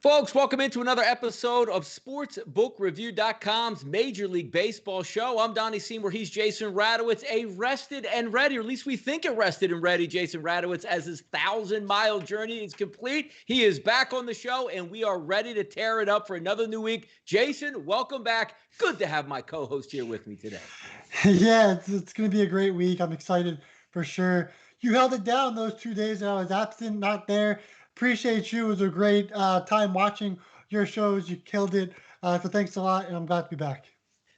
Folks, welcome into another episode of SportsBookReview.com's Major League Baseball show. I'm Donnie Seymour. He's Jason Radowitz, a rested and ready, or at least we think a rested and ready Jason Radowitz, as his 1,000-mile journey is complete. He is back on the show, and we are ready to tear it up for another new week. Jason, welcome back. Good to have my co-host here with me today. Yeah, it's going to be a great week. I'm excited for sure. You held it down those 2 days that I was absent, not there. Appreciate you. It was a great time watching your shows. You killed it. So thanks a lot, and I'm glad to be back.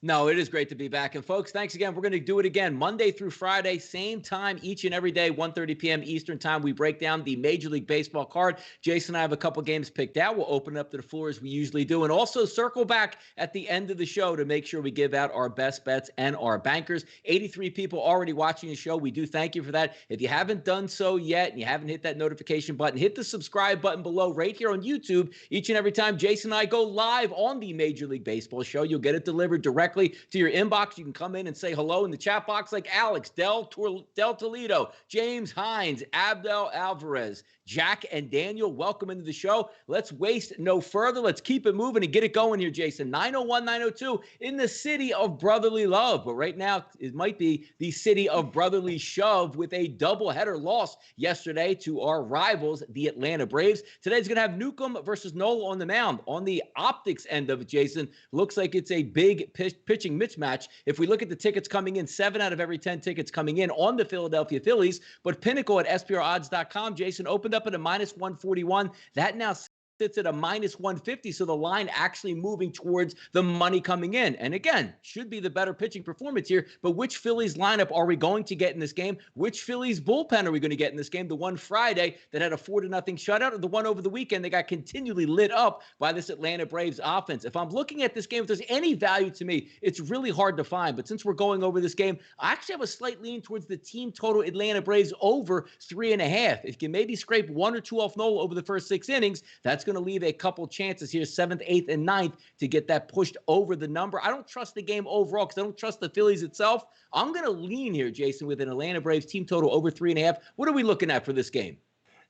No, it is great to be back. And folks, thanks again. We're going to do it again Monday through Friday, same time each and every day, 1:30 p.m. Eastern time. We break down the Major League Baseball card. Jason and I have a couple games picked out. We'll open up to the floor as we usually do, and also circle back at the end of the show to make sure we give out our best bets and our bankers. 83 people already watching the show. We do thank you for that. If you haven't done so yet and you haven't hit that notification button, hit the subscribe button below right here on YouTube. Each and every time Jason and I go live on the Major League Baseball show, you'll get it delivered directly to your inbox. You can come in and say hello in the chat box like Alex, Del Toledo, James Hines, Abdel Alvarez, Jack, and Daniel. Welcome into the show. Let's waste no further. Let's keep it moving and get it going here, Jason. 901-902 in the city of brotherly love. But right now, it might be the city of brotherly shove with a doubleheader loss yesterday to our rivals, the Atlanta Braves. Today's going to have Newcomb versus Nola on the mound. On the optics end of it, Jason, looks like it's a big pitching mismatch. If we look at the tickets coming in, 7 out of every 10 tickets coming in on the Philadelphia Phillies. But Pinnacle at SPRodds.com, Jason, opened up at a -141. That now sits at a -150, so the line actually moving towards the money coming in. And again, should be the better pitching performance here, but which Phillies lineup are we going to get in this game? Which Phillies bullpen are we going to get in this game? The one Friday that had a 4-0 shutout, or the one over the weekend that got continually lit up by this Atlanta Braves offense? If I'm looking at this game, if there's any value to me, it's really hard to find. But since we're going over this game, I actually have a slight lean towards the team total Atlanta Braves over 3.5. If you can maybe scrape 1 or 2 off Nola over the first 6 innings, that's going to leave a couple chances here, 7th, 8th, and 9th, to get that pushed over the number. I don't trust the game overall because I don't trust the Phillies itself. I'm going to lean here, Jason, with an Atlanta Braves team total over 3.5. What are we looking at for this game?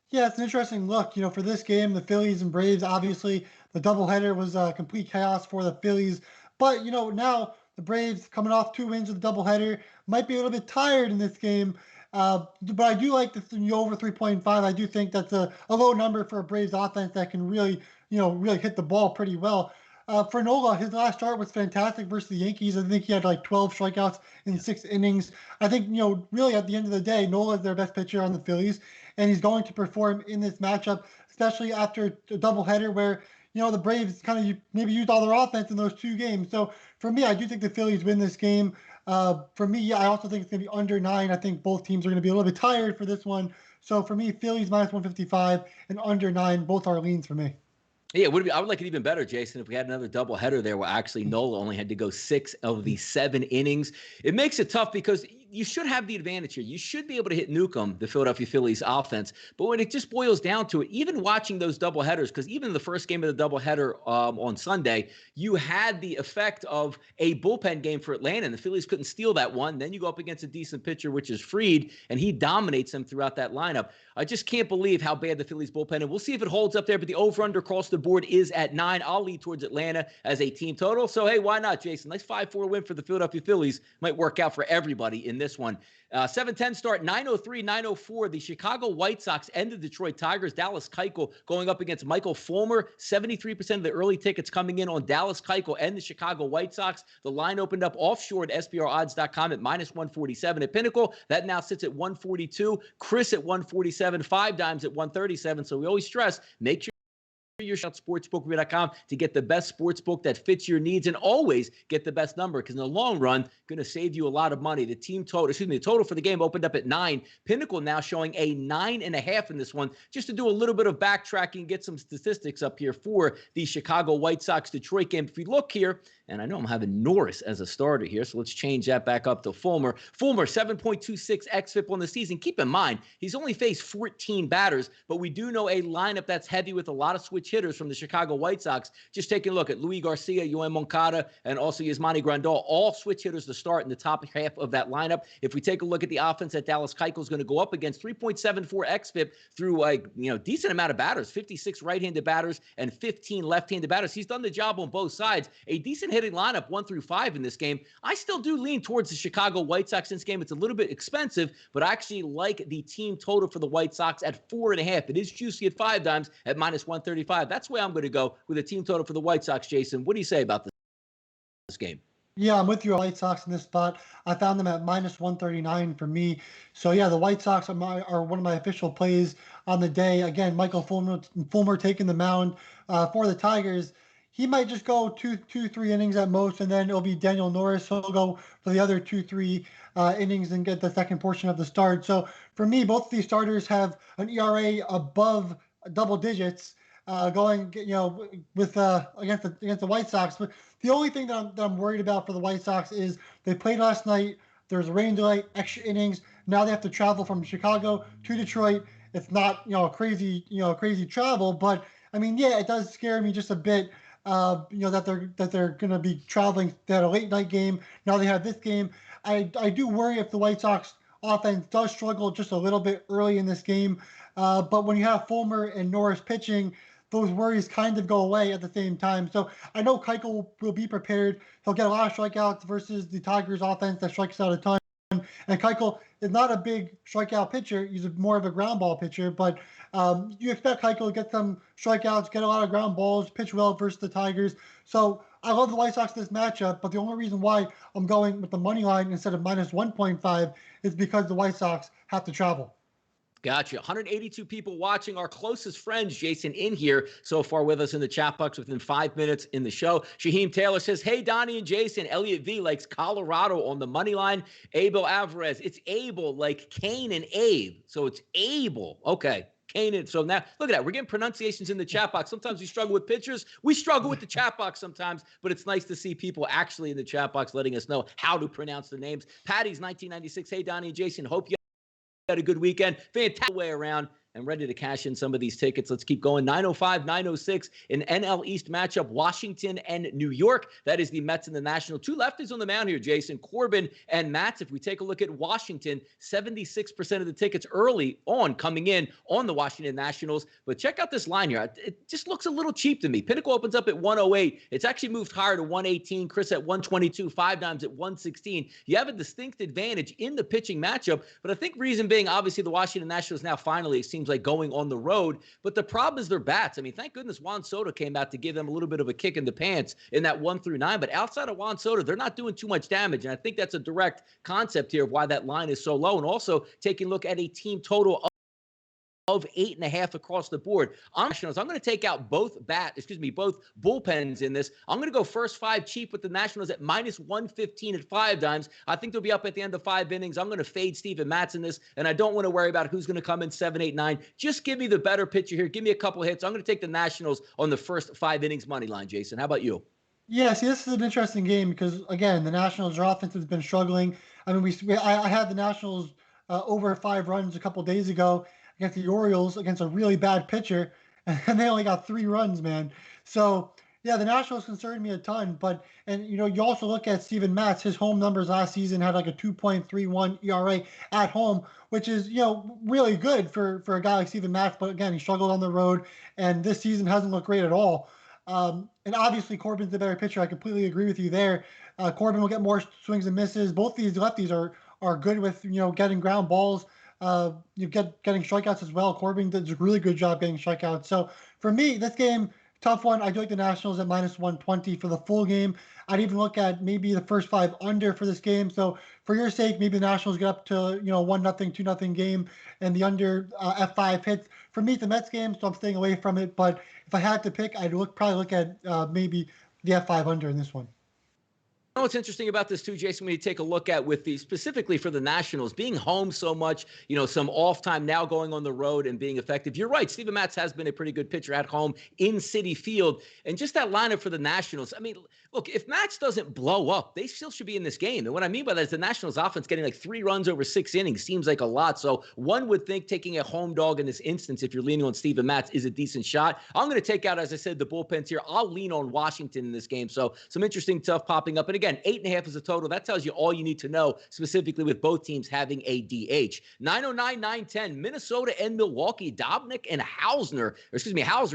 Yeah, it's an interesting look. For this game, the Phillies and Braves, obviously, the doubleheader was complete chaos for the Phillies. But, now the Braves, coming off 2 wins with the doubleheader, might be a little bit tired in this game. But I do like this over 3.5. I do think that's a low number for a Braves offense that can really hit the ball pretty well. For Nola, his last start was fantastic versus the Yankees. I think he had like 12 strikeouts in 6 innings. I think, really at the end of the day, Nola is their best pitcher on the Phillies, and he's going to perform in this matchup, especially after a doubleheader where, the Braves kind of maybe used all their offense in those 2 games. So for me, I do think the Phillies win this game. For me, I also think it's going to be under 9. I think both teams are going to be a little bit tired for this one. So for me, Phillies -155 and under 9, both are leans for me. Yeah, I would like it even better, Jason, if we had another doubleheader there where actually Nola only had to go 6 of the 7 innings. It makes it tough because you should have the advantage here. You should be able to hit Newcomb, the Philadelphia Phillies offense. But when it just boils down to it, even watching those doubleheaders, because even the first game of the doubleheader on Sunday, you had the effect of a bullpen game for Atlanta, and the Phillies couldn't steal that one. Then you go up against a decent pitcher, which is Fried, and he dominates them throughout that lineup. I just can't believe how bad the Phillies bullpen, and we'll see if it holds up there, but the over-under across the board is at 9. I'll lead towards Atlanta as a team total. So, hey, why not, Jason? Nice 5-4 win for the Philadelphia Phillies. Might work out for everybody in this one. 7-10 start, 9:03, 9:04. The Chicago White Sox and the Detroit Tigers. Dallas Keuchel going up against Michael Fulmer. 73% of the early tickets coming in on Dallas Keuchel and the Chicago White Sox. The line opened up offshore at SPRodds.com at -147 at Pinnacle. That now sits at 142. Chris at 147. 5 Dimes at 137. So we always stress, make sure your shot sportsbook.com to get the best sportsbook that fits your needs, and always get the best number, because in the long run, going to save you a lot of money. The total for the game opened up at 9. Pinnacle now showing a 9.5 in this one. Just to do a little bit of backtracking, get some statistics up here for the Chicago White Sox Detroit game. If we look here, And I know I'm having Norris as a starter here, so let's change that back up to Fulmer. Fulmer, 7.26 xFIP on the season. Keep in mind, he's only faced 14 batters, but we do know a lineup that's heavy with a lot of switch hitters from the Chicago White Sox. Just taking a look at Luis Garcia, Yoan Moncada, and also Yasmani Grandal, all switch hitters to start in the top half of that lineup. If we take a look at the offense that Dallas Keuchel is going to go up against, 3.74 xFIP through a decent amount of batters, 56 right-handed batters and 15 left-handed batters. He's done the job on both sides. A decent hitting lineup 1 through 5 in this game. I still do lean towards the Chicago White Sox in this game. It's a little bit expensive, but I actually like the team total for the White Sox at 4.5. It is juicy at 5 dimes at -135. That's where I'm going to go with a team total for the White Sox. Jason, what do you say about this game? Yeah, I'm with you, White Sox in this spot. I found them at -139 for me. So yeah, the White Sox are one of my official plays on the day. Again, Michael Fulmer taking the mound for the Tigers. He might just go two, 3 innings at most, and then it'll be Daniel Norris. He'll go for the other 2, 3 innings and get the second portion of the start. So for me, both of these starters have an ERA above double digits, going with against the White Sox. But the only thing that I'm worried about for the White Sox is they played last night. There's a rain delay, extra innings. Now they have to travel from Chicago to Detroit. It's not crazy travel, but I mean, yeah, it does scare me just a bit. That they're going to be traveling. They had a late night game. Now they have this game. I do worry if the White Sox offense does struggle just a little bit early in this game. But when you have Fulmer and Norris pitching, those worries kind of go away at the same time. So I know Keuchel will be prepared. He'll get a lot of strikeouts versus the Tigers offense that strikes out a ton. And Keuchel is not a big strikeout pitcher. He's more of a ground ball pitcher. But you expect Keuchel to get some strikeouts, get a lot of ground balls, pitch well versus the Tigers. So I love the White Sox in this matchup. But the only reason why I'm going with the money line instead of -1.5 is because the White Sox have to travel. Gotcha. 182 people watching. Our closest friends, Jason, in here so far with us in the chat box within 5 minutes in the show. Shaheem Taylor says, hey, Donnie and Jason. Elliot V likes Colorado on the money line. Abel Alvarez. It's Abel like Kane and Abe. So it's Abel. Okay. Kane. So now, look at that. We're getting pronunciations in the chat box. Sometimes we struggle with pictures. We struggle with the chat box sometimes, but it's nice to see people actually in the chat box letting us know how to pronounce the names. Patty's 1996. Hey, Donnie and Jason. Hope you had a good weekend. Fantastic way around and ready to cash in some of these tickets. Let's keep going. 9:05, 9:06 in NL East matchup, Washington and New York. That is the Mets and the Nationals. Two lefties on the mound here, Jason. Corbin and Matz. If we take a look at Washington, 76% of the tickets early on coming in on the Washington Nationals. But check out this line here. It just looks a little cheap to me. Pinnacle opens up at 108. It's actually moved higher to 118. Chris at 122. 5 dimes at 116. You have a distinct advantage in the pitching matchup. But I think reason being, obviously, the Washington Nationals now finally seems like going on the road. But the problem is their bats. I mean, thank goodness Juan Soto came out to give them a little bit of a kick in the pants in that 1 through 9. But outside of Juan Soto, they're not doing too much damage. And I think that's a direct concept here of why that line is so low. And also taking a look at a team total of 8.5 across the board. I'm going to take out both bullpens in this. I'm going to go first 5 cheap with the Nationals at -115 at 5 dimes. I think they'll be up at the end of 5 innings. I'm going to fade Steven Matz in this, and I don't want to worry about who's going to come in 7, 8, 9. Just give me the better pitcher here. Give me a couple hits. I'm going to take the Nationals on the first 5 innings money line, Jason. How about you? Yeah, see, this is an interesting game because, again, the Nationals' offense has been struggling. I mean, I had the Nationals over 5 runs a couple days ago against the Orioles against a really bad pitcher, and they only got 3 runs, man. So, yeah, the Nationals concerned me a ton. And you also look at Steven Matz. His home numbers last season had like a 2.31 ERA at home, which is, really good for a guy like Steven Matz. But again, he struggled on the road, and this season hasn't looked great at all. And obviously Corbin's the better pitcher. I completely agree with you there. Corbin will get more swings and misses. Both these lefties are good with, getting ground balls. Getting strikeouts as well. Corbin does a really good job getting strikeouts. So for me, this game, tough one. I do like the Nationals at -120 for the full game. I'd even look at maybe the first 5 under for this game. So for your sake, maybe the Nationals get up to 1-0, 2-0 game, and the under F5 hits. For me, it's the Mets game, so I'm staying away from it. But if I had to pick, I'd probably look at maybe the F5 under in this one. You know what's interesting about this too, Jason, when you take a look at with the specifically for the Nationals being home so much, some off time now going on the road and being effective. You're right. Steven Matz has been a pretty good pitcher at home in Citi Field. And just that lineup for the Nationals. I mean, look, if Matz doesn't blow up, they still should be in this game. And what I mean by that is the Nationals offense getting like 3 runs over 6 innings seems like a lot. So one would think taking a home dog in this instance, if you're leaning on Steven Matz, is a decent shot. I'm going to take out, as I said, the bullpens here. I'll lean on Washington in this game. So some interesting stuff popping up. And again, 8.5 is a total. That tells you all you need to know, specifically with both teams having a DH. 909, 910, Minnesota and Milwaukee. Dobnik and Hauser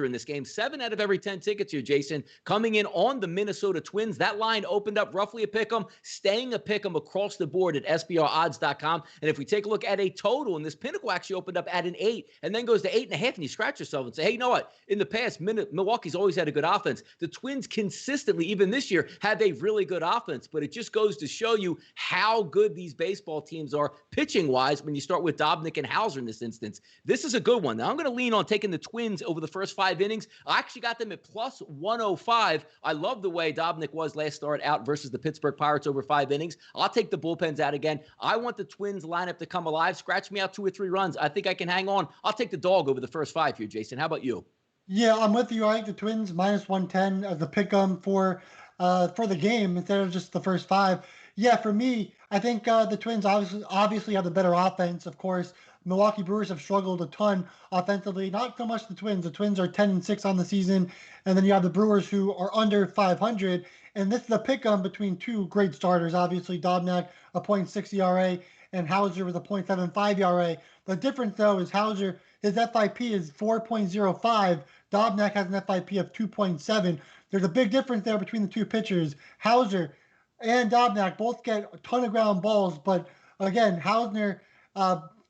in this game. 7 out of every 10 tickets here, Jason, coming in on the Minnesota Twins. That line opened up roughly a pick'em, staying a pick'em across the board at SBRodds.com. And if we take a look at a total, and this Pinnacle actually opened up at an 8 and then goes to 8.5, and you scratch yourself and say, hey, you know what? In the past, Milwaukee's always had a good offense. The Twins consistently, even this year, have a really good offense, but it just goes to show you how good these baseball teams are pitching-wise when you start with Dobnik and Hauser in this instance. This is a good one. Now, I'm going to lean on taking the Twins over the first 5 innings. I actually got them at plus 105. I love the way Dobnik was last start out versus the Pittsburgh Pirates over 5 innings. I'll take the bullpens out again. I want the Twins lineup to come alive. Scratch me out 2 or 3 runs. I think I can hang on. I'll take the dog over the first 5 here, Jason. How about you? Yeah, I'm with you. I like the Twins minus 110 as a pick 'em for the game instead of just the first 5. Yeah, for me, I think the Twins obviously have the better offense. Of course, Milwaukee Brewers have struggled a ton offensively. Not so much the Twins. The Twins are 10-6 on the season, and then you have the Brewers who are under 500. And this is a pick 'em between 2 great starters. Obviously, Dobnak a .6 ERA and Hauser with a .75 ERA. The difference though is Hauser, his FIP is 4.05. Dobnak has an FIP of 2.7. There's a big difference there between the 2 pitchers. Hauser and Dobnak both get a ton of ground balls, but again, Hausner,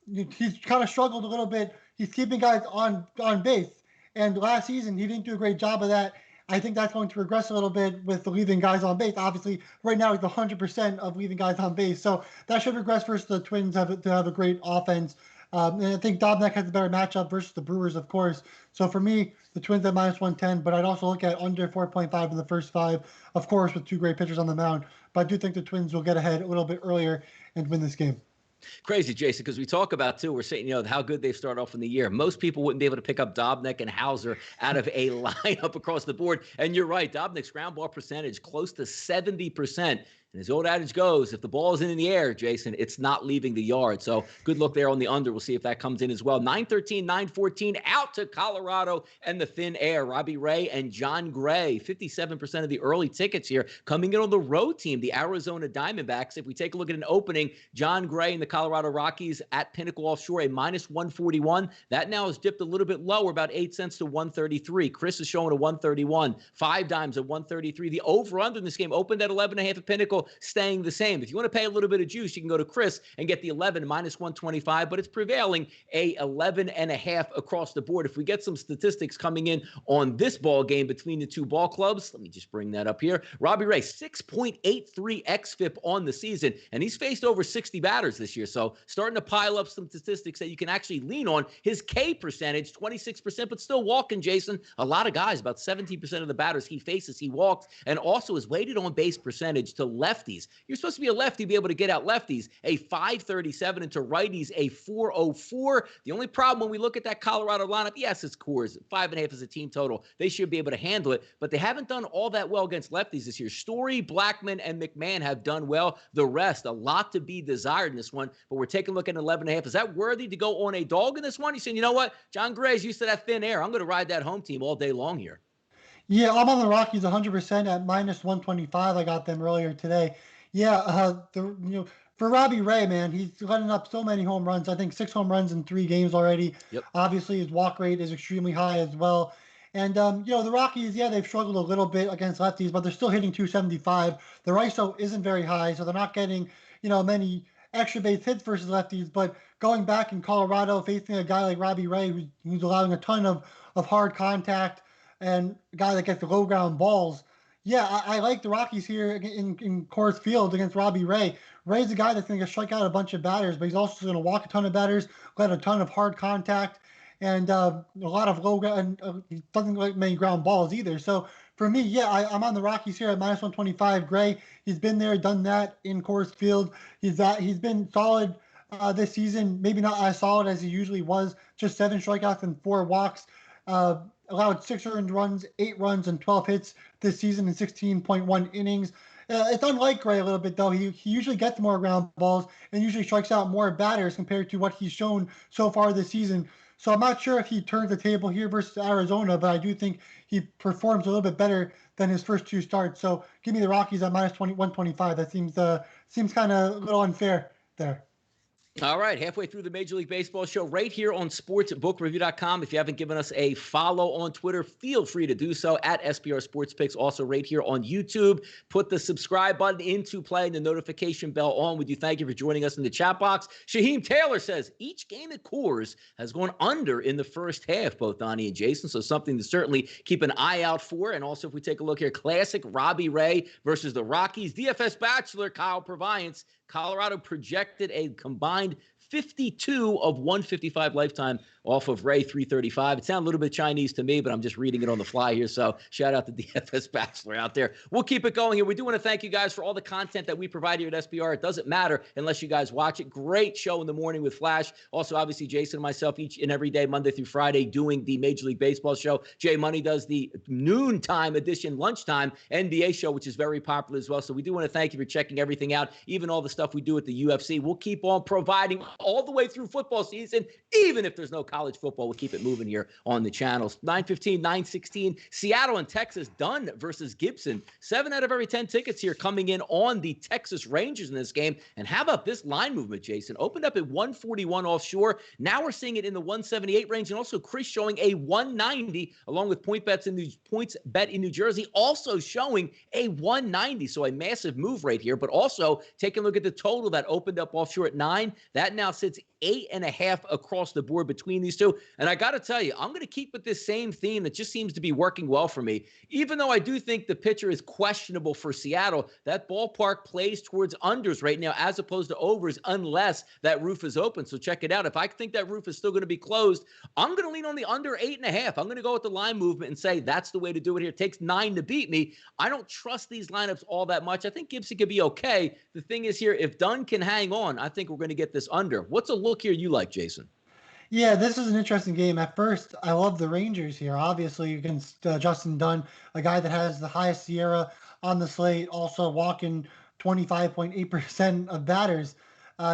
he's kind of struggled a little bit. He's keeping guys on base, and last season he didn't do a great job of that. I think that's going to regress a little bit with leaving guys on base. Obviously, right now he's 100% of leaving guys on base, so that should regress versus the Twins to have a great offense. And I think Dobnak has a better matchup versus the Brewers, of course. So for me, the Twins at minus 110, but I'd also look at under 4.5 in the first 5, of course, with 2 great pitchers on the mound. But I do think the Twins will get ahead a little bit earlier and win this game. Crazy, Jason, because we talk about, too, we're saying, how good they've started off in the year. Most people wouldn't be able to pick up Dobnik and Hauser out of a lineup across the board. And you're right, Dobnik's ground ball percentage close to 70%. And as the old adage goes, if the ball isn't in the air, Jason, it's not leaving the yard. So good look there on the under. We'll see if that comes in as well. 913, 914 out to Colorado and the thin air. Robbie Ray and John Gray, 57% of the early tickets here coming in on the road team, the Arizona Diamondbacks. If we take a look at an opening, John Gray and the Colorado Rockies at Pinnacle Offshore, a minus 141. That now has dipped a little bit lower, about 8 cents to 133. Chris is showing a 131. 5 dimes at 133. The over-under in this game opened at 11.5 at Pinnacle, staying the same. If you want to pay a little bit of juice, you can go to Chris and get the 11 minus 125, but it's prevailing a 11.5 across the board. If we get some statistics coming in on this ball game between the 2 ball clubs, let me just bring that up here. Robbie Ray, 6.83 xFIP on the season, and he's faced over 60 batters this year. So starting to pile up some statistics that you can actually lean on. His K percentage, 26%, but still walking, Jason. A lot of guys, about 17% of the batters he faces, he walks, and also his weighted on base percentage to lefties. You're supposed to be a lefty, be able to get out lefties, a 537, and to righties, a 404. The only problem when we look at that Colorado lineup, yes, it's Coors. 5.5 is a team total. They should be able to handle it, but they haven't done all that well against lefties this year. Story, Blackman, and McMahon have done well. The rest, a lot to be desired in this one, but we're taking a look at 11.5. Is that worthy to go on a dog in this one? You're saying, you know what? John Gray's used to that thin air. I'm going to ride that home team all day long here. Yeah, I'm on the Rockies 100% at minus 125. I got them earlier today. Yeah, for Robbie Ray, man, he's letting up so many home runs. I think 6 home runs in 3 games already. Yep. Obviously, his walk rate is extremely high as well. And, the Rockies, yeah, they've struggled a little bit against lefties, but they're still hitting 275. Their ISO isn't very high, so they're not getting, many extra base hits versus lefties. But going back in Colorado, facing a guy like Robbie Ray, who's allowing a ton of hard contact, and a guy that gets the low ground balls. Yeah, I like the Rockies here in Coors Field against Robbie Ray. Ray's a guy that's going to strike out a bunch of batters, but he's also going to walk a ton of batters, let a ton of hard contact, and a lot of low ground. He doesn't like many ground balls either. So for me, yeah, I'm on the Rockies here at -125. Gray, he's been there, done that in Coors Field. He's been solid this season. Maybe not as solid as he usually was. Just 7 strikeouts and 4 walks. Allowed 6 earned runs, 8 runs, and 12 hits this season in 16.1 innings. It's unlike Gray a little bit, though. He usually gets more ground balls and usually strikes out more batters compared to what he's shown so far this season. So I'm not sure if he turns the table here versus Arizona, but I do think he performs a little bit better than his first 2 starts. So give me the Rockies at -125. That seems kind of a little unfair there. All right, halfway through the Major League Baseball show right here on sportsbookreview.com. If you haven't given us a follow on Twitter, feel free to do so at SBR Sports Picks. Also right here on YouTube. Put the subscribe button into play and the notification bell on. We do thank you for joining us in the chat box. Shaheem Taylor says, each game at Coors has gone under in the first half, both Donnie and Jason. So something to certainly keep an eye out for. And also if we take a look here, classic Robbie Ray versus the Rockies. DFS Bachelor, Kyle Proviance. Colorado projected a combined 52 of 155 lifetime off of Ray 335. It sounded a little bit Chinese to me, but I'm just reading it on the fly here. So shout out to DFS Bachelor out there. We'll keep it going here. We do want to thank you guys for all the content that we provide here at SBR. It doesn't matter unless you guys watch it. Great show in the morning with Flash. Also, obviously, Jason and myself each and every day, Monday through Friday, doing the Major League Baseball show. Jay Money does the noontime edition, lunchtime NBA show, which is very popular as well. So we do want to thank you for checking everything out, even all the stuff we do at the UFC. We'll keep on providing all the way through football season, even if there's no college football. We'll keep it moving here on the channels. 9:15, 9:16, Seattle and Texas, Dunn versus Gibson. 7 out of every 10 tickets here coming in on the Texas Rangers in this game. And how about this line movement, Jason? Opened up at 141 offshore. Now we're seeing it in the 178 range, and also Chris showing a 190, along with PointsBet in New Jersey also showing a 190. So a massive move right here. But also taking a look at the total that opened up offshore at 9. That now sits 8.5 across the board between these two. And I got to tell you, I'm going to keep with this same theme that just seems to be working well for me. Even though I do think the pitcher is questionable for Seattle, that ballpark plays towards unders right now as opposed to overs unless that roof is open. So check it out. If I think that roof is still going to be closed, I'm going to lean on the under 8.5. I'm going to go with the line movement and say that's the way to do it here. It takes 9 to beat me. I don't trust these lineups all that much. I think Gibson could be okay. The thing is here, if Dunn can hang on, I think we're going to get this under. What's a look here you like, Jason? Yeah, this is an interesting game. At first, I love the Rangers here. Obviously, against Justin Dunn, a guy that has the highest SIERA on the slate, also walking 25.8% of batters.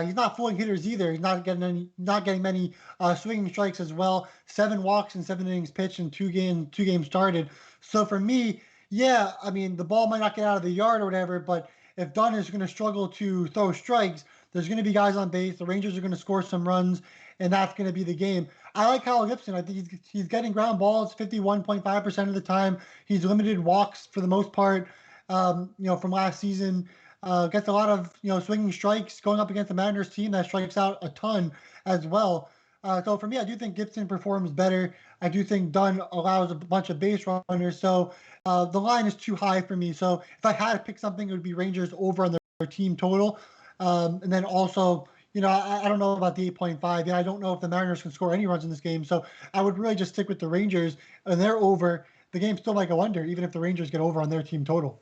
He's not fooling hitters either. He's not getting many swinging strikes as well. 7 walks in 7 innings pitched and 2 games started. So for me, yeah, I mean the ball might not get out of the yard or whatever, but if Dunn is going to struggle to throw strikes, there's going to be guys on base. The Rangers are going to score some runs, and that's going to be the game. I like Kyle Gibson. I think he's getting ground balls 51.5% of the time. He's limited walks for the most part, from last season. Gets a lot of, swinging strikes going up against the Mariners team that strikes out a ton as well. So for me, I do think Gibson performs better. I do think Dunn allows a bunch of base runners. So the line is too high for me. So if I had to pick something, it would be Rangers over on their team total. And then also, I don't know about the 8.5. Yeah, I don't know if the Mariners can score any runs in this game. So I would really just stick with the Rangers, and they're over. The game still might go under, even if the Rangers get over on their team total.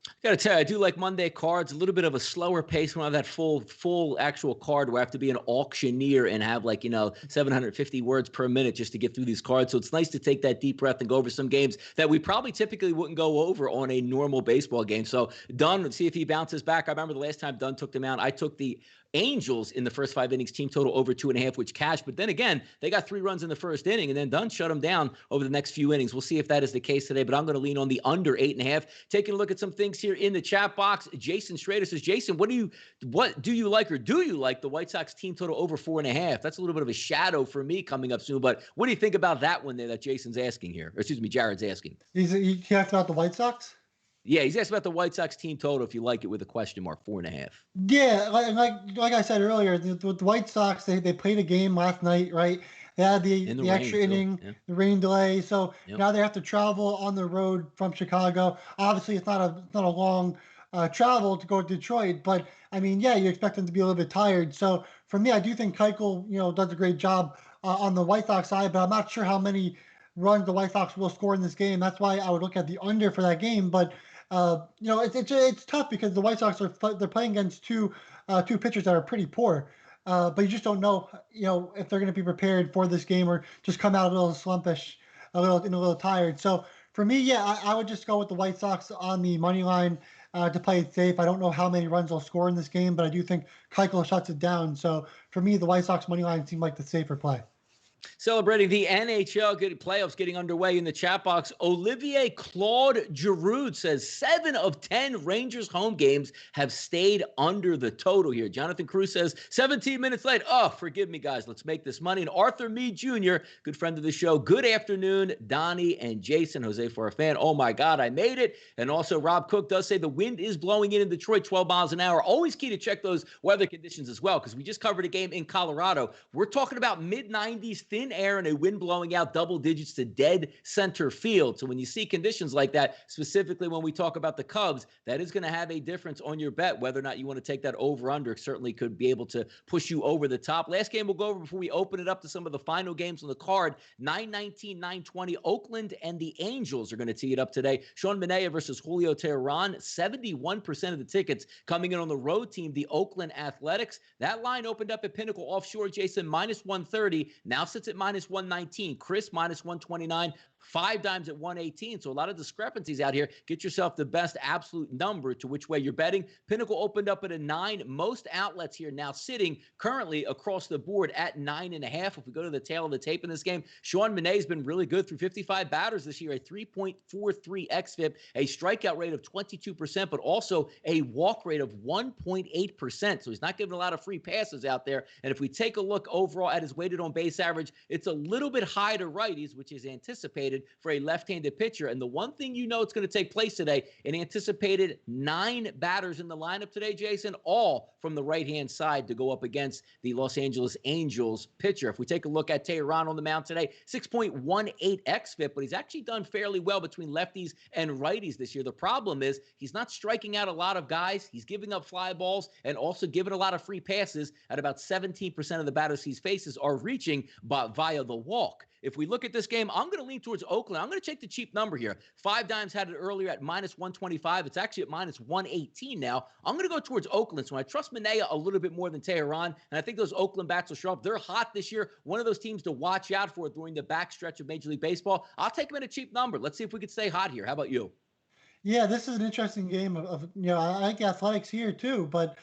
I got to tell you, I do like Monday cards. A little bit of a slower pace when I have that full actual card where I have to be an auctioneer and have 750 words per minute just to get through these cards. So it's nice to take that deep breath and go over some games that we probably typically wouldn't go over on a normal baseball game. So Dunn, let's see if he bounces back. I remember the last time Dunn took them out, I took the Angels in the first 5 innings, team total over 2.5, which cashed. But then again, they got 3 runs in the first inning, and then Dunn shut them down over the next few innings. We'll see if that is the case today, but I'm going to lean on the under 8.5. Taking a look at some things here in the chat box. Jason Schrader says, Jason, what do you like, or do you like the White Sox team total over 4.5? That's a little bit of a shadow for me coming up soon, but what do you think about that one there that Jason's asking here? Or excuse me, Jared's asking. He asked about the White Sox? Yeah, he's asked about the White Sox team total, if you like it, with a question mark, 4.5. Yeah, like I said earlier, the White Sox, they played a game last night, right? They had the extra inning, the rain delay, so now they have to travel on the road from Chicago. Obviously, it's not a long travel to go to Detroit, but I mean, yeah, you expect them to be a little bit tired. So for me, I do think Keuchel, does a great job on the White Sox side, but I'm not sure how many runs the White Sox will score in this game. That's why I would look at the under for that game. But it's tough because the White Sox they're playing against two pitchers that are pretty poor. But you just don't know, if they're going to be prepared for this game or just come out a little slumpish, a little tired. So for me, yeah, I would just go with the White Sox on the money line to play it safe. I don't know how many runs they'll score in this game, but I do think Keuchel shuts it down. So for me, the White Sox money line seemed like the safer play. Celebrating the NHL playoffs getting underway in the chat box, Olivier Claude Giroux says 7 of 10 Rangers home games have stayed under the total here. Jonathan Cruz says 17 minutes late. Oh, forgive me, guys. Let's make this money. And Arthur Meade Jr., good friend of the show. Good afternoon, Donnie and Jason. Jose for a fan. Oh, my God, I made it. And also, Rob Cook does say the wind is blowing in Detroit 12 miles an hour. Always key to check those weather conditions as well, because we just covered a game in Colorado. We're talking about mid-90s, thin air, and a wind blowing out double digits to dead center field. So when you see conditions like that, specifically when we talk about the Cubs, that is going to have a difference on your bet. Whether or not you want to take that over-under certainly could be able to push you over the top. Last game we'll go over before we open it up to some of the final games on the card. 9:19, 9:20. Oakland and the Angels are going to tee it up today. Sean Manaea versus Julio Teheran. 71% of the tickets coming in on the road team, the Oakland Athletics. That line opened up at Pinnacle Offshore, Jason, minus 130. Now sits at minus 119. Chris, minus 129. 5 dimes at 118. So a lot of discrepancies out here. Get yourself the best absolute number to which way you're betting. Pinnacle opened up at a 9. Most outlets here now sitting currently across the board at 9.5. If we go to the tail of the tape in this game, Sean Manaea has been really good through 55 batters this year, a 3.43 xFIP, a strikeout rate of 22%, but also a walk rate of 1.8%. So he's not giving a lot of free passes out there. And if we take a look overall at his weighted on base average, it's a little bit high to righties, which is anticipated for a left-handed pitcher. And the one thing it's going to take place today, an anticipated 9 batters in the lineup today, Jason, all from the right-hand side to go up against the Los Angeles Angels pitcher. If we take a look at Teheran on the mound today, 6.18 xFIP, but he's actually done fairly well between lefties and righties this year. The problem is he's not striking out a lot of guys. He's giving up fly balls and also giving a lot of free passes. At about 17% of the batters he faces are reaching via the walk. If we look at this game, I'm going to lean towards Oakland. I'm going to take the cheap number here. 5 dimes had it earlier at minus 125. It's actually at minus 118 now. I'm going to go towards Oakland. So I trust Manaea a little bit more than Teheran, and I think those Oakland bats will show up. They're hot this year. One of those teams to watch out for during the backstretch of Major League Baseball. I'll take them at a cheap number. Let's see if we can stay hot here. How about you? Yeah, this is an interesting game I like Athletics here too, but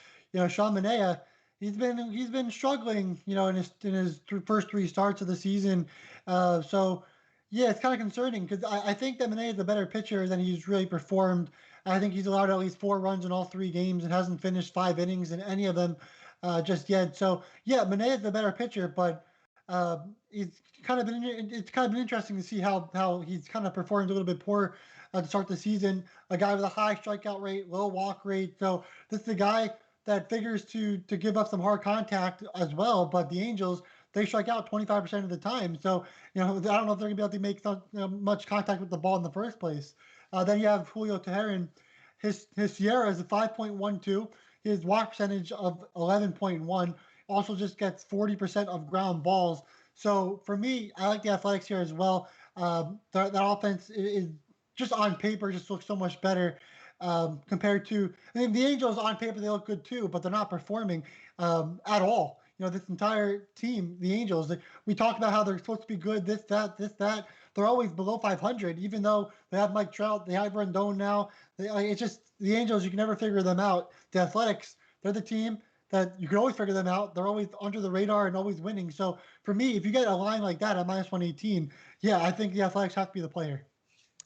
Sean Manaea, he's been struggling, in his first 3 starts of the season. So yeah, it's kind of concerning because I think that Manaea is a better pitcher than he's really performed. I think he's allowed at least 4 runs in all 3 games and hasn't finished 5 innings in any of them just yet. So yeah, Manaea is the better pitcher, but it's kind of been interesting to see how he's kind of performed a little bit poor to start the season. A guy with a high strikeout rate, low walk rate. So this is a guy that figures to give up some hard contact as well. But the Angels, they strike out 25% of the time. So, I don't know if they're going to be able to make much contact with the ball in the first place. Then you have Julio Teheran. His SIERA is a 5.12. His walk percentage of 11.1. Also just gets 40% of ground balls. So for me, I like the Athletics here as well. That offense is just on paper just looks so much better compared to, the Angels on paper, they look good too, but they're not performing at all. This entire team, the Angels, we talk about how they're supposed to be good, this, that. They're always below 500, even though they have Mike Trout, they have Rendon now. It's just the Angels, you can never figure them out. The Athletics, they're the team that you can always figure them out. They're always under the radar and always winning. So for me, if you get a line like that at minus 118, yeah, I think the Athletics have to be the player.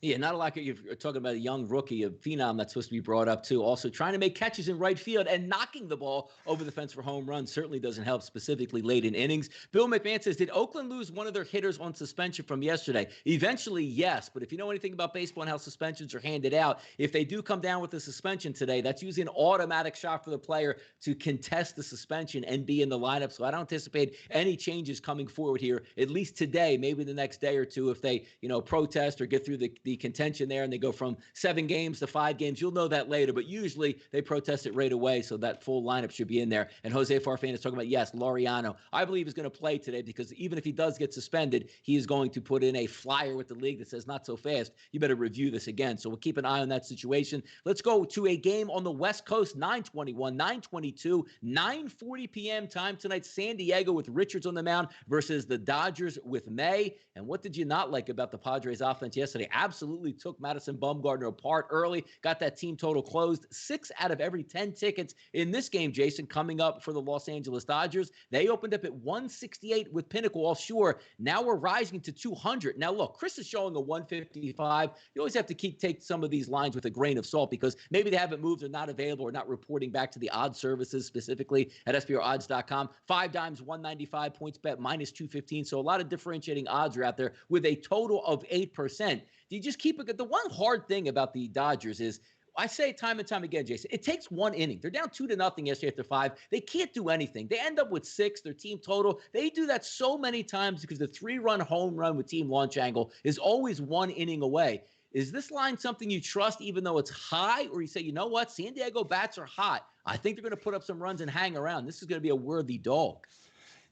Yeah, not a lot. You're talking about a young rookie, a phenom that's supposed to be brought up too. Also trying to make catches in right field and knocking the ball over the fence for home runs certainly doesn't help, specifically late in innings. Bill McMahon says, did Oakland lose one of their hitters on suspension from yesterday? Eventually, yes. But if you know anything about baseball and how suspensions are handed out, if they do come down with a suspension today, that's usually an automatic shot for the player to contest the suspension and be in the lineup. So I don't anticipate any changes coming forward here, at least today, maybe the next day or two, if they, protest or get through the the contention there and they go from 7 games to 5 games, you'll know that later. But usually they protest it right away, so that full lineup should be in there. And Jose Farfan is talking about, yes, Laureano, I believe is going to play today because even if he does get suspended, he is going to put in a flyer with the league that says not so fast. You better review this again. So we'll keep an eye on that situation. Let's go to a game on the West Coast, 9:21, 9:22, 9:40 p.m. time tonight. San Diego with Richards on the mound versus the Dodgers with May. And what did you not like about the Padres offense yesterday? Absolutely took Madison Bumgarner apart early, got that team total closed. 6 out of every 10 tickets in this game, Jason, coming up for the Los Angeles Dodgers. They opened up at 168 with Pinnacle offshore. Now we're rising to 200. Now, look, Chris is showing a 155. You always have to take some of these lines with a grain of salt because maybe they haven't moved or not available or not reporting back to the odds services, specifically at SBRodds.com. 5 dimes, 195, points bet, minus 215. So a lot of differentiating odds are out there with a total of 8%. Do you just keep it? The one hard thing about the Dodgers is, I say time and time again, Jason, it takes 1 inning. They're down 2-0 yesterday after 5. They can't do anything. They end up with 6, their team total. They do that so many times because the 3-run home run with team launch angle is always 1 inning away. Is this line something you trust even though it's high, or you say, you know what, San Diego bats are hot. I think they're going to put up some runs and hang around. This is going to be a worthy dog.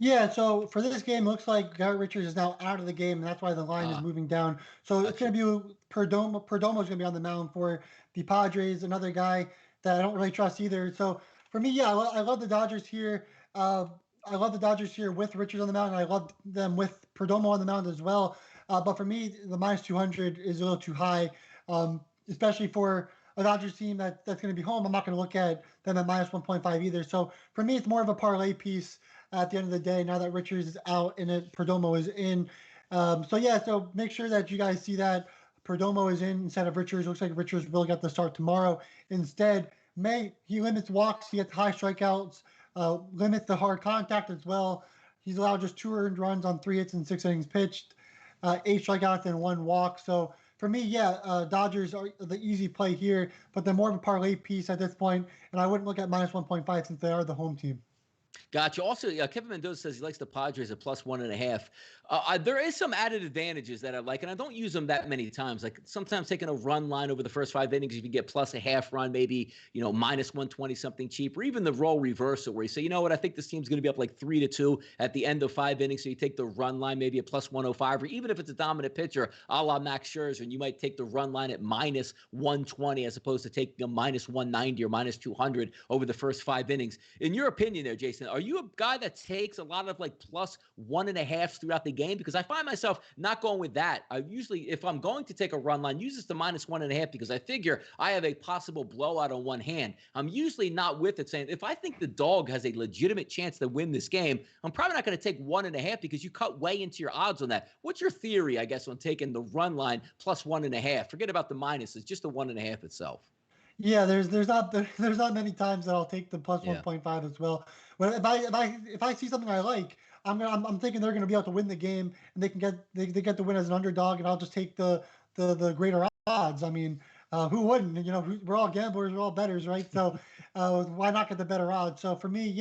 Yeah, so for this game, it looks like Garrett Richards is now out of the game, and that's why the line is moving down. So it's going to be Perdomo. Perdomo is going to be on the mound for the Padres, another guy that I don't really trust either. So for me, yeah, I love the Dodgers here. I love the Dodgers here with Richards on the mound, and I love them with Perdomo on the mound as well. But for me, the minus 200 is a little too high, especially for a Dodgers team that's going to be home. I'm not going to look at them at minus 1.5 either. So for me, it's more of a parlay piece at the end of the day, now that Richards is out and Perdomo is in. So make sure that you guys see that Perdomo is in instead of Richards. Looks like Richards will get the start tomorrow. Instead, he limits walks, he gets high strikeouts, limits the hard contact as well. He's allowed just 2 earned runs on 3 hits and 6 innings pitched, 8 strikeouts and 1 walk. So for me, Dodgers are the easy play here, but they're more of a parlay piece at this point, and I wouldn't look at minus 1.5 since they are the home team. Gotcha. Also, Kevin Mendoza says he likes the Padres at plus 1.5. There is some added advantages that I like, and I don't use them that many times. Like sometimes taking a run line over the first 5 innings, you can get plus a half run, maybe, minus 120, something cheap, or even the role reversal where you say, you know what, I think this team's going to be up like 3-2 at the end of 5 innings. So you take the run line, maybe a plus 105, or even if it's a dominant pitcher, a la Max Scherzer, and you might take the run line at minus 120 as opposed to taking a minus 190 or minus 200 over the first 5 innings. In your opinion there, Jason, are you a guy that takes a lot of like plus 1.5 throughout the game? Because I find myself not going with that. I usually, if I'm going to take a run line, use this to minus 1.5 because I figure I have a possible blowout on one hand. I'm usually not with it, saying if I think the dog has a legitimate chance to win this game, I'm probably not going to take 1.5 because you cut way into your odds on that. What's your theory, I guess, on taking the run line plus 1.5? Forget about the minuses, just the 1.5 itself. Yeah, there's not many times that I'll take the plus 1.5 as well. But if I see something I like, I'm thinking they're going to be able to win the game and they get the win as an underdog, and I'll just take the greater odds. I mean, who wouldn't? We're all gamblers, we're all bettors, right? So why not get the better odds? So for me,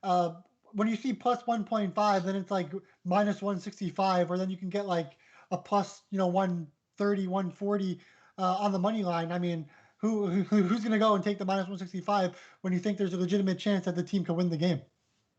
when you see plus 1.5, then it's like minus 165, or then you can get like a plus 130, 140 on the money line. I mean, who's going to go and take the minus 165 when you think there's a legitimate chance that the team can win the game?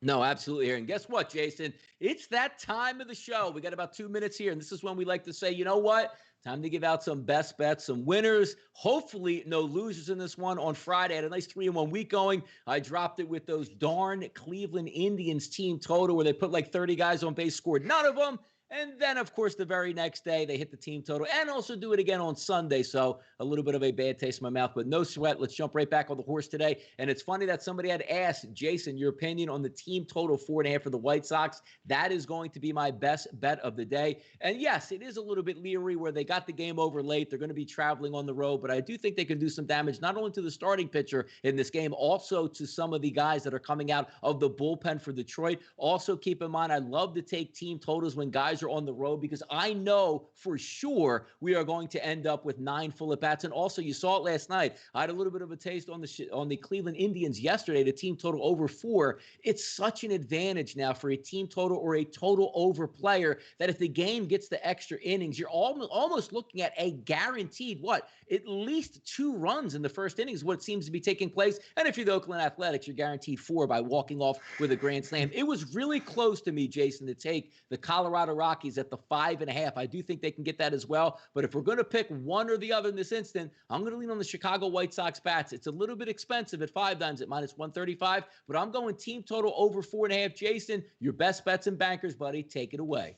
No, absolutely. And guess what, Jason? It's that time of the show. We got about 2 minutes here, and this is when we like to say, you know what? Time to give out some best bets, some winners. Hopefully no losers in this one. On Friday, I had a nice 3-1 week going. I dropped it with those darn Cleveland Indians team total where they put like 30 guys on base, scored none of them. And then, of course, the very next day, they hit the team total and also do it again on Sunday. So a little bit of a bad taste in my mouth, but no sweat. Let's jump right back on the horse today. And it's funny that somebody had asked, Jason, your opinion on the team total 4.5 for the White Sox. That is going to be my best bet of the day. And yes, it is a little bit leery where they got the game over late. They're going to be traveling on the road, but I do think they can do some damage, not only to the starting pitcher in this game, also to some of the guys that are coming out of the bullpen for Detroit. Also keep in mind, I love to take team totals when guys are on the road, because I know for sure we are going to end up with 9 full at bats. And also, you saw it last night. I had a little bit of a taste on the Cleveland Indians yesterday, the team total over 4. It's such an advantage now for a team total or a total over player that if the game gets the extra innings, you're almost looking at a guaranteed at least 2 runs in the first innings, what seems to be taking place. And if you're the Oakland Athletics, you're guaranteed 4 by walking off with a grand slam. It was really close to me, Jason, to take the Colorado Rockies at the 5.5. I do think they can get that as well. But if we're going to pick one or the other in this instant, I'm going to lean on the Chicago White Sox bats. It's a little bit expensive at 5 dimes at minus 135, but I'm going team total over 4.5. Jason, your best bets and bankers, buddy. Take it away.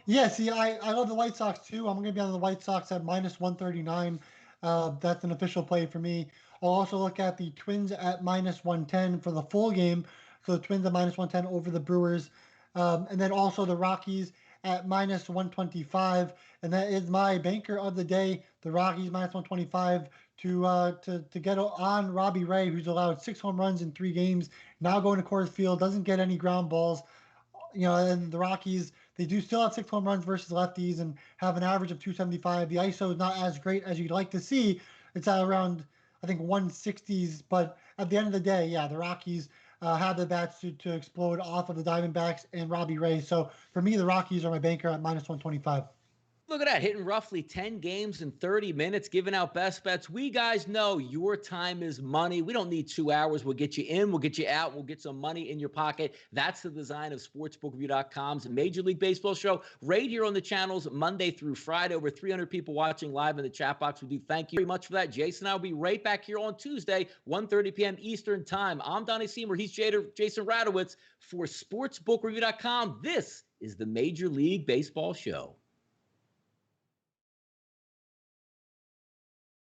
Yeah, see, I love the White Sox too. I'm going to be on the White Sox at minus 139. That's an official play for me. I'll also look at the Twins at minus 110 for the full game. So the Twins at minus 110 over the Brewers. And then also the Rockies at minus 125. And that is my banker of the day, the Rockies minus 125 to get on Robbie Ray, who's allowed 6 home runs in 3 games, now going to Coors Field, doesn't get any ground balls. And the Rockies, they do still have 6 home runs versus lefties and have an average of 275. The ISO is not as great as you'd like to see. It's at around, I think, 160s. But at the end of the day, yeah, the Rockies have the bats to explode off of the Diamondbacks and Robbie Ray. So for me, the Rockies are my banker at minus 125. Look at that, hitting roughly 10 games in 30 minutes, giving out best bets. We guys know your time is money. We don't need 2 hours. We'll get you in, we'll get you out, we'll get some money in your pocket. That's the design of SportsbookReview.com's Major League Baseball show right here on the channels Monday through Friday. Over 300 people watching live in the chat box. We do thank you very much for that. Jason and I will be right back here on Tuesday, 1:30 p.m. Eastern Time. I'm Donnie Seymour. He's Jason Radowitz for SportsbookReview.com. This is the Major League Baseball show.